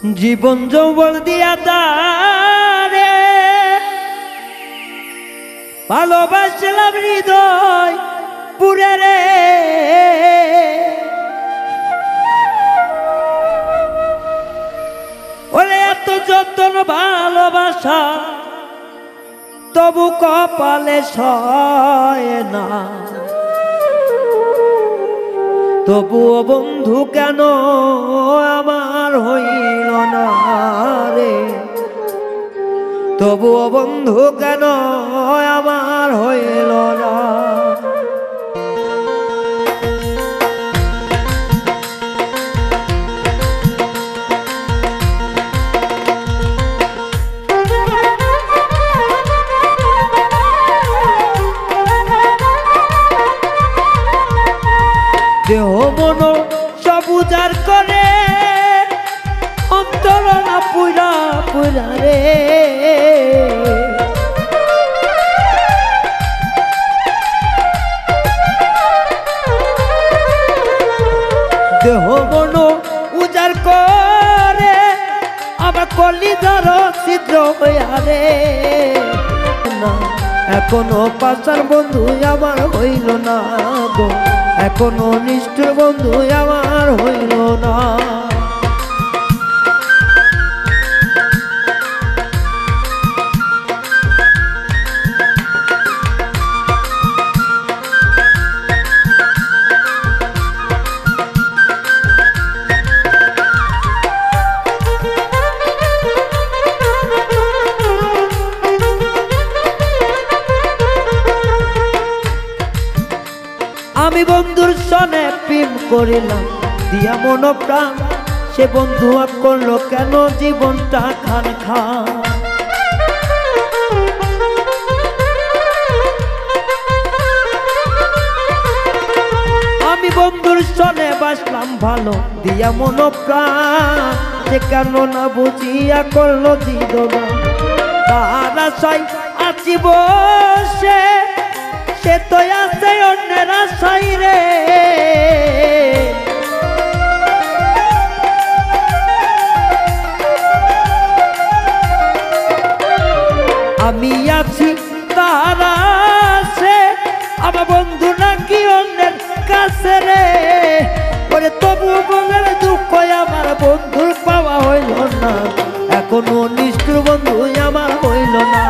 জীবন যৌবন দিয়া তারে ভালোবাসলাম হৃদয় পুরে রে, ওরে এত যত্ন ভালোবাসা তবু কপালে সয় না, তবুও বন্ধু কেন আমার হইল না রে, তবুও বন্ধু কেন আমার হইল না। দেহ মন সব উজাড় করে অন্তর না পুরা পুরা রে, দেহ মন উজাড় করে আমার কলিজার ছিদ্র হইয়া রে, এখনো পাশার বন্ধু আমার হইল না গো, এখনো নিষ্ঠুর বন্ধু আমার হইল না। আমি বন্ধুর সনে প্রেম করিলাম দিয়া মন প্রাণ, সে বন্ধু করলো কেন জীবনটা খান খান। আমি বন্ধুর সনে বাসলাম ভালো দিয়া মন প্রাণ, সে কেন না বুঝিয়া করলো জীবন, তার আশায় আছি বসে সে তো আছে অন্যের আশাই রে, আমি আছি তার আছে আমার বন্ধু নাকি অন্যের কাছে রে, ওরে তবু মনের দুঃখ আমার বন্ধুর পাওয়া হইল না, এখনো নিষ্ঠুর বন্ধু আমার হইল না,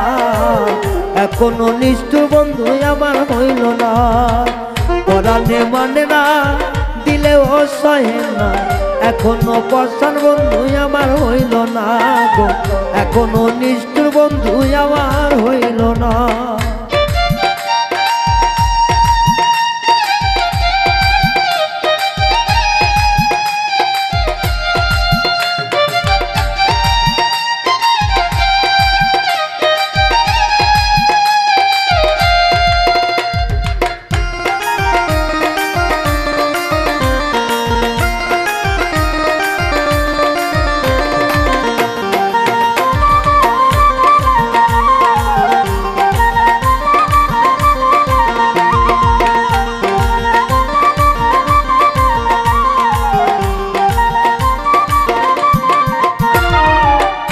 এখনো নিষ্ঠুর বন্ধু আমার হইল না। পরাণে মানে না দিলেও সহে না, এখনো পছন্দ বন্ধু আমার হইল না গো, এখনো নিষ্ঠুর বন্ধু আমার হইল না।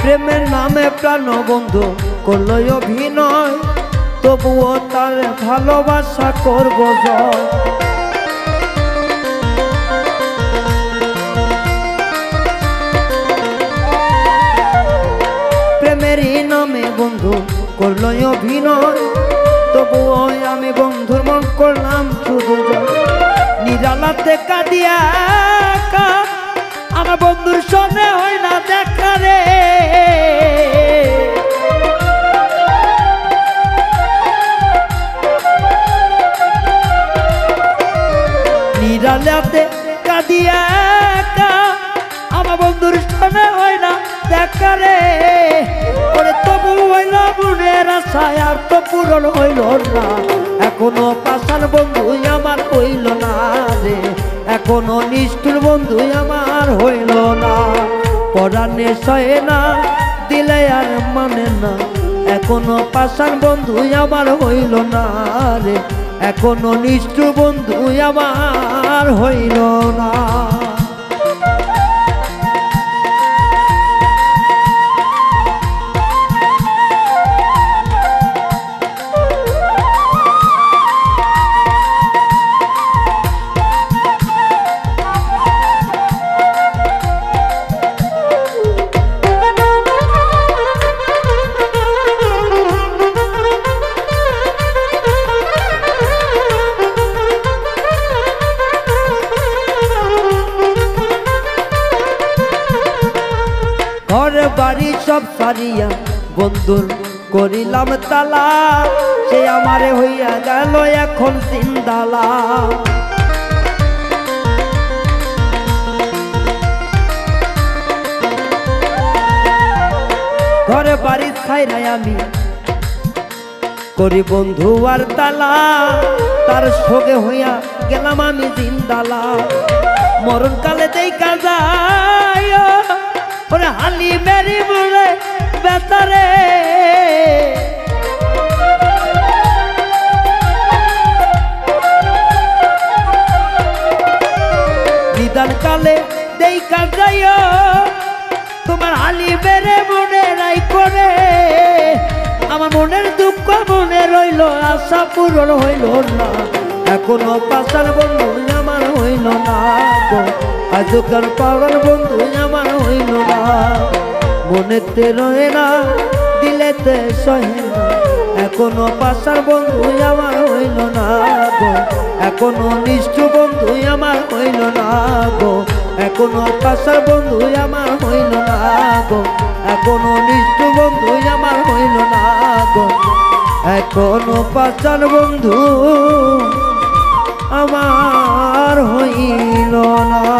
প্রেমের নামে প্রাণ বন্ধু করলো অভিনয়, তবুও তার ভালোবাসা করব জয়। প্রেমেরই নামে বন্ধু করলো অভিনয়, তবুও আমি বন্ধুর মন করলাম শুধু জয়। নিরালাতে কাঁদিয়া আমার বন্ধুর সনে হয় না দেখা রে, নিরালাতে কাঁদিয়া আমার বন্ধুর সনে হয় না দেখা রে, ওরে তবু হইল মনের আশা আর তো পূরণ হইল না, এখনো পাশান বন্ধু আমার হইল না রে, এখনো নিষ্ঠুর বন্ধু আমার হইল না। পরাণে সহে না দিলে আর মানে না, এখনো পাশান বন্ধু আমার হইল না রে, এখনো নিষ্ঠুর বন্ধু আমার হইল না। বাড়ি সব সারিয়া বন্ধুর করিলাম তালা, সে আমারে হইয়া গেল এখন জিন্দালা। ঘরে বাড়ি ছাইরাই আমি করি বন্ধু আর তালা, তার শোকে হইয়া গেলাম আমি জিন্দালা। মরণকালে দেখা যায় ওরে হালি মেরি বলে বেতারে, নিদান কালে দেখা যায় তোমার হালি মেরে মনে রাই করে। আমার মনের দুঃখ মনে রইল, আশা পূরণ হইল না, এখনো পাশার বন্ধু আমার হইল না গো, আজকাল পাওয়ার বন্ধু আমার হইল না। মনেতে রয়ে না, দিলেতে সহে না, এখনো পাশার বন্ধু আমার হইল না গো, এখনো নিষ্ঠু বন্ধু আমার হইল না গো, এখনো পাশার বন্ধু আমার হইল না গো, এখনো নিষ্ঠু বন্ধু আমার হইল না গো, এখনো পাশার বন্ধু আমার হইল না।